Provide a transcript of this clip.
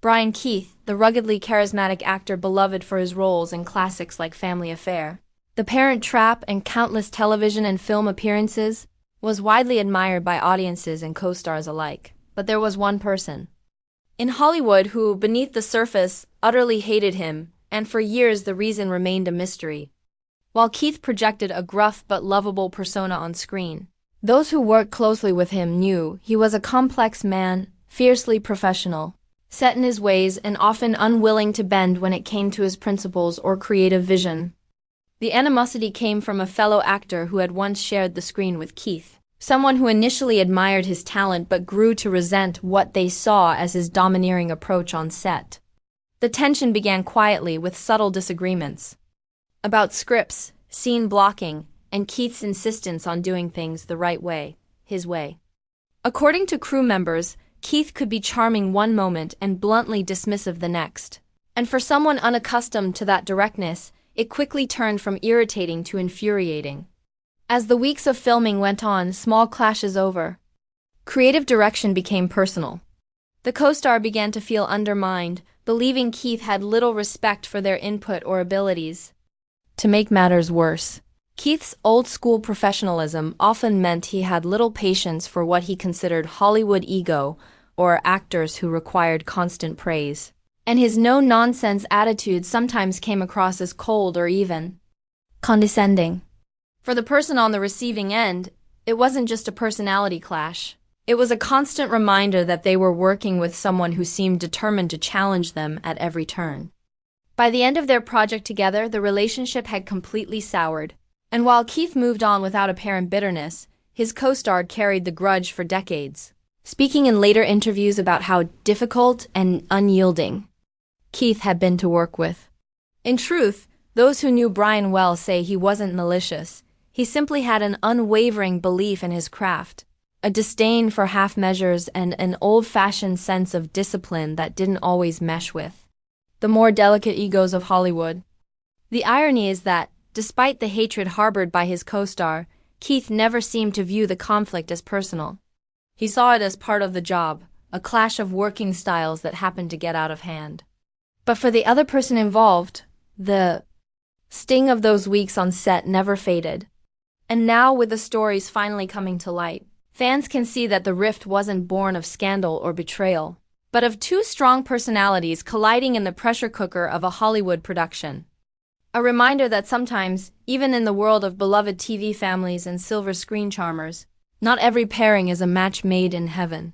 Brian Keith, the ruggedly charismatic actor beloved for his roles in classics like Family Affair, The Parent Trap, and countless television and film appearances, was widely admired by audiences and co-stars alike. But there was one person in Hollywood who, beneath the surface, utterly hated him, and for years the reason remained a mystery. While Keith projected a gruff but lovable persona on screen, those who worked closely with him knew he was a complex man, fiercely professional, set in his ways and often unwilling to bend when it came to his principles or creative vision. The animosity came from a fellow actor who had once shared the screen with Keith, someone who initially admired his talent but grew to resent what they saw as his domineering approach on set. The tension began quietly with subtle disagreements about scripts, scene blocking, and Keith's insistence on doing things the right way, his way. According to crew members, Keith could be charming one moment and bluntly dismissive the next. And for someone unaccustomed to that directness, it quickly turned from irritating to infuriating. As the weeks of filming went on, small clashes over. Creative direction became personal. The co-star began to feel undermined, believing Keith had little respect for their input or abilities. To make matters worse, Keith's old-school professionalism often meant he had little patience for what he considered Hollywood ego or actors who required constant praise. And his no-nonsense attitude sometimes came across as cold or even condescending. For the person on the receiving end, it wasn't just a personality clash. It was a constant reminder that they were working with someone who seemed determined to challenge them at every turn. By the end of their project together, the relationship had completely soured. And while Keith moved on without apparent bitterness, his co-star carried the grudge for decades, speaking in later interviews about how difficult and unyielding Keith had been to work with. In truth, those who knew Brian well say he wasn't malicious. He simply had an unwavering belief in his craft, a disdain for half measures, and an old-fashioned sense of discipline that didn't always mesh with the more delicate egos of Hollywood. The irony is that, despite the hatred harbored by his co-star, Keith never seemed to view the conflict as personal. He saw it as part of the job, a clash of working styles that happened to get out of hand. But for the other person involved, the sting of those weeks on set never faded. And now, with the stories finally coming to light, fans can see that the rift wasn't born of scandal or betrayal, but of two strong personalities colliding in the pressure cooker of a Hollywood production. A reminder that sometimes, even in the world of beloved TV families and silver screen charmers, not every pairing is a match made in heaven.